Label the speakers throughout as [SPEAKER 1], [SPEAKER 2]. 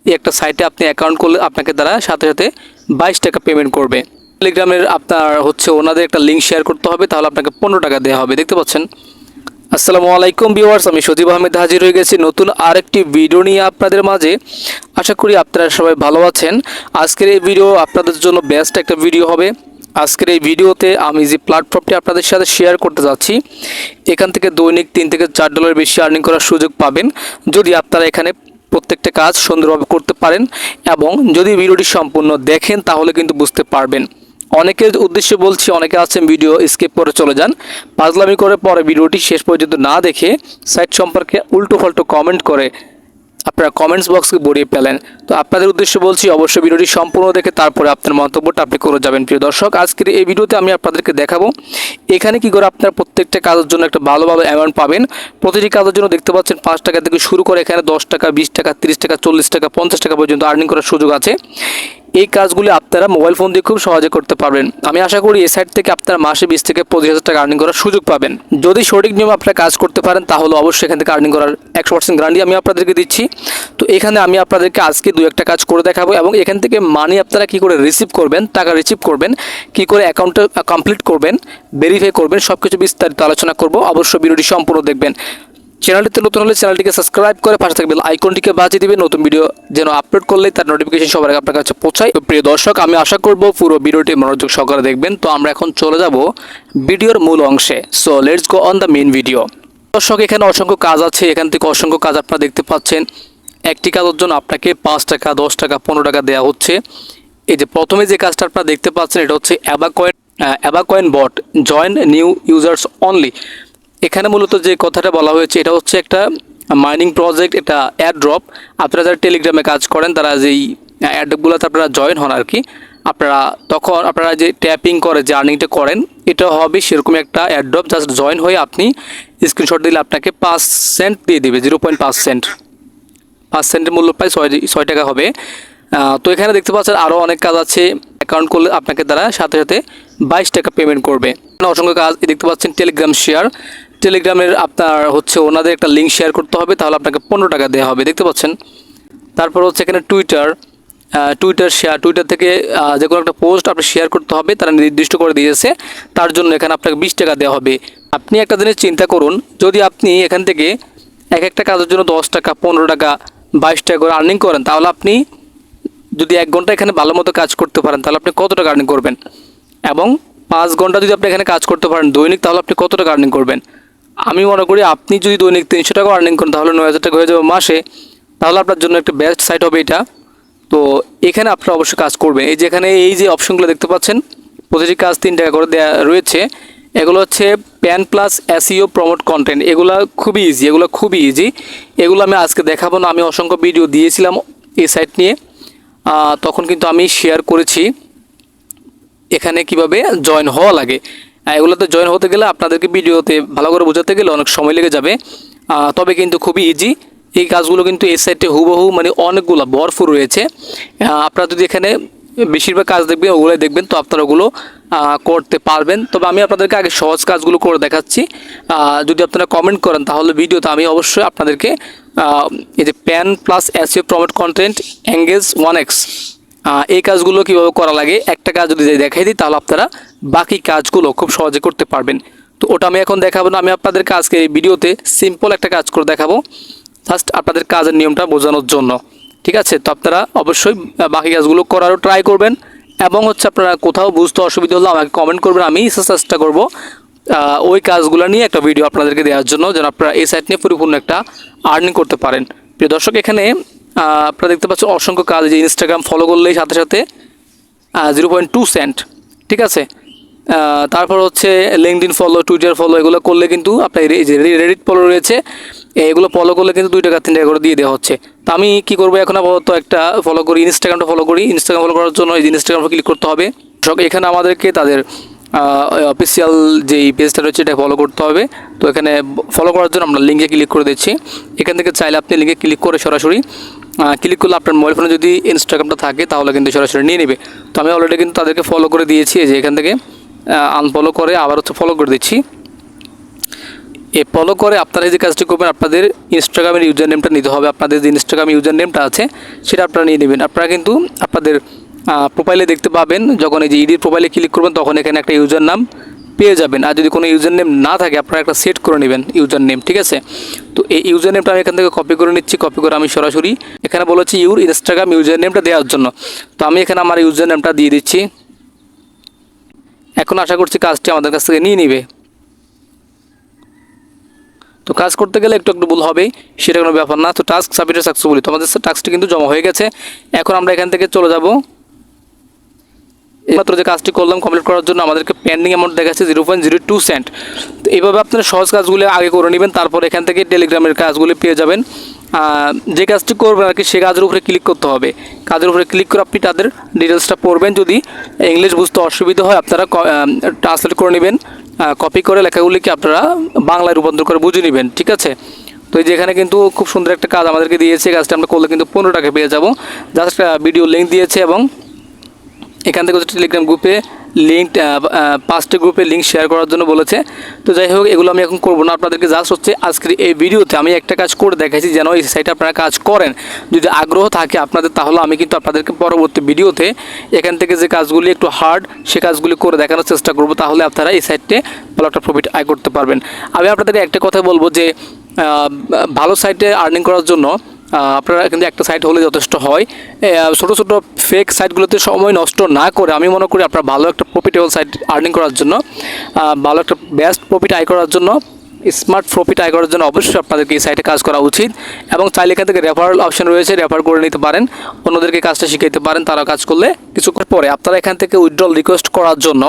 [SPEAKER 1] এই একটা সাইটে আপনি অ্যাকাউন্ট করলে আপনাকে তারা সাথে সাথে 22 টাকা পেমেন্ট করবে। টেলিগ্রামের আপনার হচ্ছে ওনাদের একটা লিঙ্ক শেয়ার করতে হবে, তাহলে আপনাকে 15 টাকা দেওয়া হবে। দেখতে পাচ্ছেন। আসসালামু আলাইকুম ভিউয়ার্স, আমি সজীব আহমেদ হাজির হয়ে গেছি নতুন আরেকটি ভিডিও নিয়ে আপনাদের মাঝে। আশা করি আপনারা সবাই ভালো আছেন। আজকের এই ভিডিও আপনাদের জন্য বেস্ট একটা ভিডিও হবে। আজকের এই ভিডিওতে আমি যে প্ল্যাটফর্মটি আপনাদের সাথে শেয়ার করতে যাচ্ছি, এখান থেকে দৈনিক $3 থেকে $4 বেশি আর্নিং করার সুযোগ পাবেন যদি আপনারা এখানে প্রত্যেকটা কাজ সুন্দরভাবে করতে পারেন এবং যদি ভিডিওটি সম্পূর্ণ দেখেন তাহলে কিন্তু বুঝতে পারবেন। অনেকের উদ্দেশ্যে বলছি, অনেকে আছেন ভিডিও স্কিপ করে চলে যান, পাজলামি করে পরে ভিডিওটি শেষ পর্যন্ত না দেখে সাইট সম্পর্কে উল্টো পাল্টো কমেন্ট করে আপনারা কমেন্টস বক্সকে ভরিয়ে ফেলেন। তো আপনাদের উদ্দেশ্যে বলছি, অবশ্যই ভিডিওটি সম্পূর্ণ দেখে তারপরে আপনার মন্তব্যটা আপনি করে যাবেন। প্রিয় দর্শক, আজকের এই ভিডিওতে আমি আপনাদেরকে দেখাবো এখানে কি করে আপনার প্রত্যেকটা কাজের জন্য একটা ভালো অ্যামাউন্ট পাবেন। প্রতিটি কাজের জন্য দেখতে পাচ্ছেন 5 টাকা থেকে শুরু করে এখানে 10 টাকা, 20 টাকা, 30 টাকা, 40 টাকা, 50 টাকা পর্যন্ত আর্নিং করার সুযোগ আছে। এই কাজগুলি আপনারা মোবাইল ফোন দিয়ে খুব সহজে করতে পারবেন। আমি আশা করি এই সাইট থেকে আপনারা মাসে 20 থেকে 25,000 টাকা আর্নিং করার সুযোগ পাবেন। যদি সঠিক নিয়মে আপনারা কাজ করতে পারেন তাহলে অবশ্যই এখান থেকে আর্নিং করার 100% গ্যারান্টি আমি আপনাদেরকে দিচ্ছি। তো এখানে আমি আপনাদেরকে আজকে 2-1টা কাজ করে দেখাবো এবং এখান থেকে মানি আপনারা কি করে রিসিভ করবেন, টাকা রিসিভ করবেন, কি করে অ্যাকাউন্টটা কমপ্লিট করবেন, ভেরিফাই করবেন, সব কিছু বিস্তারিত আলোচনা করব। অবশ্যই ভিডিওটি সম্পূর্ণ দেখবেন। চ্যানেলটিতে নতুন হলে চ্যানেলটিকে সাবস্ক্রাইব করে পাশে থাকা বেল আইকনটিকে বাজিয়ে দিবেন, নতুন ভিডিও যেন আপলোড করলেই তার নোটিফিকেশন সবার আগে আপনার কাছে পৌঁছায়। তো প্রিয় দর্শক, আমি আশা করব পুরো ভিডিওটি মনোযোগ সহকারে দেখবেন। তো আমরা এখন চলে যাব ভিডিওর মূল অংশে। So let's go on the main video. দর্শক, এখানে অসংখ্য কাজ আছে, এখান থেকে অসংখ্য কাজ আপনারা দেখতে পাচ্ছেন। একটি কাজের জন্য আপনাকে 5 টাকা, 10 টাকা, 15 টাকা দেওয়া হচ্ছে। এই যে প্রথমে যে কাজটা আপনারা দেখতে পাচ্ছেন, এটা হচ্ছে অ্যাবাকয়েন বট জয়েন নিউ ইউজার্স অনলি। এখানে মূলত যে কথাটা বলা হয়েছে, এটা হচ্ছে একটা মাইনিং প্রজেক্ট, এটা অ্যাড্রপ। আপনারা যারা টেলিগ্রামে কাজ করেন তারা যেই অ্যাড্রপগুলোতে আপনারা জয়েন হন আর কি, তখন আপনারা যে ট্যাপিং করে যে আর্নিংটা করেন, এটা হবে সেরকমই একটা অ্যাড্রপ। জাস্ট জয়েন হয়ে আপনি স্ক্রিনশট দিলে আপনাকে 5 সেন্ট দিয়ে দেবে, 0.5 সেন্ট। 5 সেন্টের মূল্য প্রায় 6 টাকা হবে। তো এখানে দেখতে পাচ্ছেন আরও অনেক কাজ আছে। অ্যাকাউন্ট করলে আপনাকে তারা সাথে সাথে 22 টাকা পেমেন্ট করবে। অসংখ্য কাজ দেখতে পাচ্ছেন। টেলিগ্রাম শেয়ার, টেলিগ্রামের আপনার হচ্ছে ওনাদের একটা লিঙ্ক শেয়ার করতে হবে, তাহলে আপনাকে 15 টাকা দেওয়া হবে। দেখতে পাচ্ছেন। তারপর হচ্ছে এখানে টুইটার শেয়ার, টুইটার থেকে যে কোনো একটা পোস্ট আপনি শেয়ার করতে হবে, তারা নির্দিষ্ট করে দিয়েছে, তার জন্য এখানে আপনাকে 20 টাকা দেওয়া হবে। আপনি একটা জিনিস চিন্তা করুন, যদি আপনি এখান থেকে এক একটা কাজের জন্য 10 টাকা, 15 টাকা, 22 টাকা করে আর্নিং করেন, তাহলে আপনি যদি 1 ঘন্টা এখানে ভালো মতো কাজ করতে পারেন তাহলে আপনি কত টাকা আর্নিং করবেন, এবং 5 ঘন্টা যদি আপনি এখানে কাজ করতে পারেন দৈনিক, তাহলে আপনি কত টাকা আর্নিং করবেন। আমি মনে করি আপনি যদি দৈনিক 300 টাকা আর্নিং করেন তাহলে 9,000 টাকা হয়ে যাবে মাসে, তাহলে আপনার জন্য একটা বেস্ট সাইট হবে এটা। তো এখানে আপনারা অবশ্যই কাজ করবেন। এই যে এখানে এই যে অপশনগুলো দেখতে পাচ্ছেন, প্রতিটি কাজ 3 টাকা করে দেওয়া রয়েছে। এগুলো হচ্ছে pan plus SEO promote content. এগুলো খুবই ইজি। এগুলো আমি আজকে দেখাবো না, আমি অসংখ্য ভিডিও দিয়েছিলাম এই সাইট নিয়ে, তখন কিন্তু আমি শেয়ার করেছি এখানে কিভাবে জয়েন হওয়া লাগে। এগুলোতে জয়েন হতে গেলে আপনাদেরকে ভিডিওতে ভালো করে বোঝাতে গেলে অনেক সময় লেগে যাবে, তবে কিন্তু খুবই ইজি। এই কাজগুলো কিন্তু এই সাইটে হুবহু মানে অনেকগুলো ভরপুর রয়েছে। আপনারা যদি এখানে বেশিরভাগ কাজ দেখবেন, ওগুলোই দেখবেন, তো আপনারা ওগুলো করতে পারবেন। তবে আমি আপনাদেরকে আগে সহজ কাজগুলো করে দেখাচ্ছি। যদি আপনারা কমেন্ট করেন তাহলে ভিডিওতে আমি অবশ্যই আপনাদেরকে এই যে pan plus SEO promote content engage 1x, এই কাজগুলো কীভাবে করা লাগে একটা কাজ যদি দেখাই দিই, তাহলে আপনারা বাকি কাজগুলো খুব সহজে করতে পারবেন। তো ওটা আমি এখন দেখাবো না, আমি আপনাদেরকে আজকে এই ভিডিওতে সিম্পল একটা কাজ করে দেখাবো, জাস্ট আপনাদের কাজের নিয়মটা বোঝানোর জন্য। ঠিক আছে? তো আপনারা অবশ্যই বাকি কাজগুলো করারও ট্রাই করবেন, এবং হচ্ছে আপনারা কোথাও বুঝতে অসুবিধা হলে আমাকে কমেন্ট করবেন, আমি চেষ্টা করবো ওই কাজগুলো নিয়ে একটা ভিডিও আপনাদেরকে দেওয়ার জন্য, যেন আপনারা এই সাইট নিয়ে পরিপূর্ণ একটা আর্নিং করতে পারেন। প্রিয় দর্শক, এখানে আপনারা দেখতে পাচ্ছেন অসংখ্য কাজ। যে ইনস্টাগ্রাম ফলো করলেই সাথে সাথে 0.2 সেন্ট। ঠিক আছে? তারপর হচ্ছে লিঙ্কডইন ফলো, টুইটার ফলো, এগুলো করলে কিন্তু আপনার এই যে রেডিট ফলো রয়েছে, এগুলো ফলো করলে কিন্তু 2 টাকা 3 টাকা করে দিয়ে দেওয়া হচ্ছে। তো আমি কী করবো এখন আপাতত একটা ফলো করি, ইনস্টাগ্রামটা ফলো করি। ইনস্টাগ্রাম ফলো করার জন্য এই যে ইনস্টাগ্রামে ক্লিক করতে হবে। এখানে আমাদেরকে তাদের অফিসিয়াল যেই পেজটা রয়েছে এটা ফলো করতে হবে। তো এখানে ফলো করার জন্য আমরা লিঙ্কে ক্লিক করে দিচ্ছি। এখান থেকে চাইলে আপনি লিঙ্কে ক্লিক করে সরাসরি ক্লিক করলে আপনার মোবাইল ফোনে যদি ইনস্টাগ্রামটা থাকে তাহলে কিন্তু সরাসরি নিয়ে নেবে। তো আমি অলরেডি কিন্তু তাদেরকে ফলো করে দিয়েছি, যে এখান থেকে আনফলো করে আবার হচ্ছে ফলো করে দিচ্ছি। এ ফলো করে আপনারা যে কাজটি করবেন, আপনাদের ইনস্টাগ্রামের ইউজার নেমটা নিতে হবে। আপনাদের যে ইনস্টাগ্রাম ইউজার নেমটা আছে সেটা আপনারা নিয়ে নেবেন। আপনারা কিন্তু আপনাদের প্রোফাইলে দেখতে পাবেন, যখন এই যে ইডির প্রোফাইলে ক্লিক করবেন তখন এখানে একটা ইউজার নাম পেয়ে যাবেন। আর যদি কোনো ইউজার নেম না থাকে আপনারা একটা সেট করে নেবেন ইউজার নেম, ঠিক আছে। তো এই ইউজার নেমটা আমি এখান থেকে কপি করে নিচ্ছি। কপি করে আমি সরাসরি এখানে বলেছি ইউর ইনস্টাগ্রাম ইউজার নেমটা দেওয়ার জন্য। তো আমি এখানে আমার ইউজার নেমটা দিয়ে দিচ্ছি। এখন আশা করছি কাজটি আমাদের কাছ থেকে নিয়ে নেবে। তো কাজ করতে গেলে একটু ভুল হবে, সেটা কোনো ব্যাপার না। তো টাস্ক সাবমিটেড সাকসেসফুলি, তো আমাদের টাস্কটি কিন্তু জমা হয়ে গেছে। এখন আমরা এখান থেকে চলে যাব। এইমাত্র যে কাজটি করলাম কমপ্লিট করার জন্য আমাদেরকে পেন্ডিং অ্যামাউন্ট দেখাচ্ছে 0.02 সেন্ট। তো এইভাবে আপনারা সহজ কাজগুলো আগে করে নেবেন, তারপর এখান থেকে টেলিগ্রামের কাজগুলি পেয়ে যাবেন। যে কাজটি করবেন আর কি সে কাজের উপরে ক্লিক করতে হবে। কাজের উপরে ক্লিক করে আপনি তাদের ডিটেলসটা পড়বেন। যদি ইংলিশ বুঝতে অসুবিধা হয় আপনারা ট্রান্সলেট করে নেবেন, কপি করে লেখাগুলিকে আপনারা বাংলায় রূপান্তর করে বুঝে নেবেন, ঠিক আছে। তো এই যে এখানে কিন্তু খুব সুন্দর একটা কাজ আমাদেরকে দিয়েছে। কাজটা আমরা করলে কিন্তু 15 টাকা পেয়ে যাব। জাস্ট ভিডিও লিঙ্ক দিয়েছে এবং এখান থেকে টেলিগ্রাম গ্রুপে লিঙ্ক 5টি গ্রুপে লিঙ্ক শেয়ার করার জন্য বলেছে। তো যাই হোক, এগুলো আমি এখন করবো না, আপনাদেরকে জাস্ট হচ্ছে আজকের এই ভিডিওতে আমি একটা কাজ করে দেখাইছি যেন এই সাইটে আপনারা কাজ করেন। যদি আগ্রহ থাকে আপনাদের তাহলে আমি কিন্তু আপনাদেরকে পরবর্তী ভিডিওতে এখান থেকে যে কাজগুলি একটু হার্ড সে কাজগুলি করে দেখানোর চেষ্টা করব, তাহলে আপনারা এই সাইটে ভালো একটা প্রফিট আয় করতে পারবেন। আমি আপনাদেরকে একটা কথা বলবো যে ভালো সাইটে আর্নিং করার জন্য আপনারা কিন্তু একটা সাইট হলে যথেষ্ট হয়। ছোটো ছোটো ফেক সাইটগুলোতে সময় নষ্ট না করে আমি মনে করি আপনার ভালো একটা প্রফিটেবল সাইট আর্নিং করার জন্য, ভালো একটা বেস্ট প্রফিট আয় করার জন্য, স্মার্ট প্রফিট আয় করার জন্য অবশ্যই আপনাদেরকে এই সাইটে কাজ করা উচিত। এবং চাইলে এখান থেকে রেফারেল অপশন রয়েছে, রেফার করে নিতে পারেন, অন্যদেরকে কাজটা শিখাইতে পারেন। তারা কাজ করলে কিছু পরে আপনারা এখান থেকে উইথড্রল রিকোয়েস্ট করার জন্য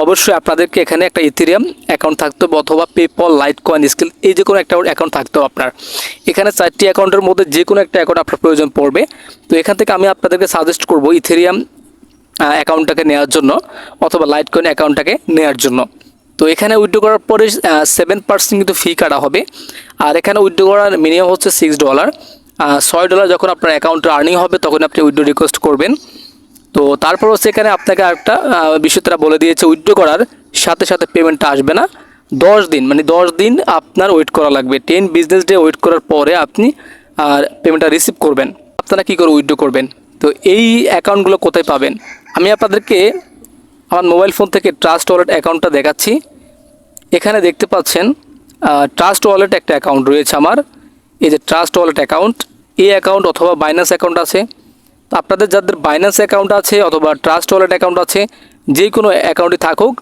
[SPEAKER 1] অবশ্যই আপনাদেরকে এখানে একটা ইথেরিয়াম অ্যাকাউন্ট থাকতে হবে, অথবা পেপল, লাইটকয়েন, স্কিল, এই যে কোনো একটা অ্যাকাউন্ট থাকতে হবে আপনার। এখানে 4টি অ্যাকাউন্টের মধ্যে যে কোনো একটা অ্যাকাউন্ট আপনার প্রয়োজন পড়বে। তো এখান থেকে আমি আপনাদেরকে সাজেস্ট করব ইথেরিয়াম অ্যাকাউন্টটাকে নেওয়ার জন্য অথবা লাইটকয়েন অ্যাকাউন্টটাকে নেওয়ার জন্য। তো এখানে উইথড্র করার পরে 7% কিন্তু ফি কাটা হবে। আর এখানে উইথড্র করার মিনিমাম হচ্ছে $6। $6 যখন আপনার অ্যাকাউন্টে আর্নিং হবে তখন আপনি উইথড্র রিকোয়েস্ট করবেন। তো তারপর হচ্ছে এখানে আপনাকে একটা বিষয় তারা বলে দিয়েছে, উইথড্র করার সাথে সাথে পেমেন্টটা আসবে না, 10 দিন, মানে 10 দিন আপনার ওয়েট করা লাগবে। 10 বিজনেস ডে ওয়েট করার পরে আপনি পেমেন্টটা রিসিভ করবেন। আপনারা কী করে উইথড্র করবেন? তো এই অ্যাকাউন্টগুলো কোথায় পাবেন? আমি আপনাদেরকে আমার মোবাইল ফোন থেকে ট্রাস্ট ওয়ালেট অ্যাকাউন্টটা দেখাচ্ছি। এখানে দেখতে পাচ্ছেন ট্রাস্ট ওয়ালেট একটা অ্যাকাউন্ট রয়েছে আমার। এই যে ট্রাস্ট ওয়ালেট অ্যাকাউন্ট, এই অ্যাকাউন্ট অথবা বাইন্যান্স অ্যাকাউন্ট আছে। তো আপনাদের যাদের বাইন্যান্স অ্যাকাউন্ট আছে অথবা ট্রাস্ট ওয়ালেট অ্যাকাউন্ট আছে, যে কোনো অ্যাকাউন্টে থাকুক,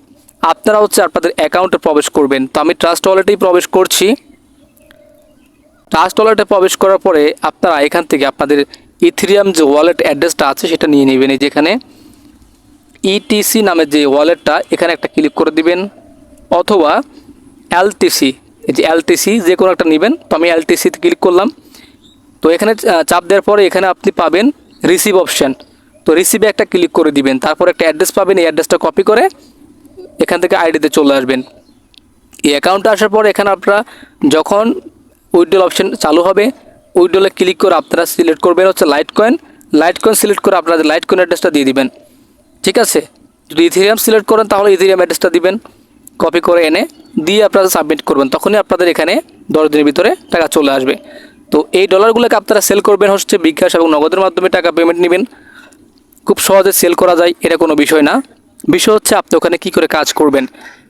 [SPEAKER 1] আপনারা হচ্ছে আপনাদের অ্যাকাউন্টে প্রবেশ করবেন। তো আমি ট্রাস্ট ওয়ালেটেই প্রবেশ করছি। ট্রাস্ট ওয়ালেটে প্রবেশ করার পরে আপনারা এখান থেকে আপনাদের ইথেরিয়াম যে ওয়ালেট অ্যাড্রেসটা আছে সেটা নিয়ে নেবেন। এই যেখানে ইটিসি নামের যে ওয়ালেটটা, এখানে একটা ক্লিক করে দিবেন, অথবা এলটিসি, এই যে এলটিসি যে কোনো একটা নেবেন। তো আমি এলটিসিতে ক্লিক করলাম। তো এখানে চাপ দেওয়ার পরে এখানে আপনি পাবেন রিসিভ অপশান। তো রিসিভে একটা ক্লিক করে দিবেন, তারপর একটা অ্যাড্রেস পাবেন, এই অ্যাড্রেসটা কপি করে এখান থেকে আইডিতে চলে আসবেন। এই অ্যাকাউন্টে আসার পর এখানে আপনারা যখন উইথড্রল অপশান চালু হবে, উইথড্রলে ক্লিক করে আপনারা সিলেক্ট করবেন হচ্ছে লাইটকয়েন। লাইটকয়েন সিলেক্ট করে আপনাদের লাইটকয়েন অ্যাড্রেসটা দিয়ে দিবেন, ঠিক আছে। যদি ইথেরিয়াম সিলেক্ট করেন তাহলে ইথেরিয়াম অ্যাড্রেসটা দিবেন, কপি করে এনে দিয়ে আপনারা সাবমিট করবেন। তখনই আপনাদের এখানে 10 দিনের ভিতরে টাকা চলে আসবে। তো এই ডলারগুলোকে আপনারা সেল করবেন হচ্ছে বিকাশ এবং নগদের মাধ্যমে টাকা পেমেন্ট নেবেন। খুব সহজে সেল করা যায়, এটা কোনো বিষয় না। বিষয় হচ্ছে আপনি ওখানে কী করে কাজ করবেন।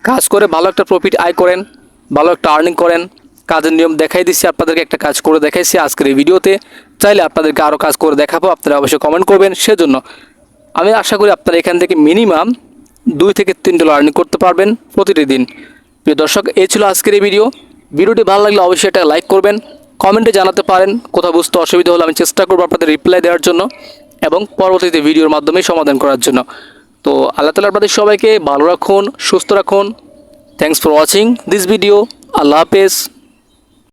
[SPEAKER 1] কাজ করে ভালো একটা প্রফিট আয় করেন, ভালো একটা আর্নিং করেন। কাজের নিয়ম দেখাই দিচ্ছি, আপনাদেরকে একটা কাজ করে দেখাইছি আজকের এই ভিডিওতে। চাইলে আপনাদেরকে আরও কাজ করে দেখাবো, আপনারা অবশ্যই কমেন্ট করবেন। সেজন্য আমি আশা করি আপনারা এখান থেকে মিনিমাম $2 থেকে $3 আর্নিং করতে পারবেন প্রতিটি দিন। প্রিয় দর্শক, এই ছিল আজকের এই ভিডিওটি ভালো লাগলে অবশ্যই এটা লাইক করবেন, কমেন্টে জানাতে পারেন। কোথাও বুঝতে অসুবিধা হলে আমি চেষ্টা করবো আপনাদের রিপ্লাই দেওয়ার জন্য এবং পরবর্তীতে ভিডিওর মাধ্যমে সমাধান করার জন্য। তো আল্লাহ তাআলা আপনাদের সবাইকে ভালো রাখুন, সুস্থ রাখুন। Thanks for watching this video. আল্লাহ হাফেজ।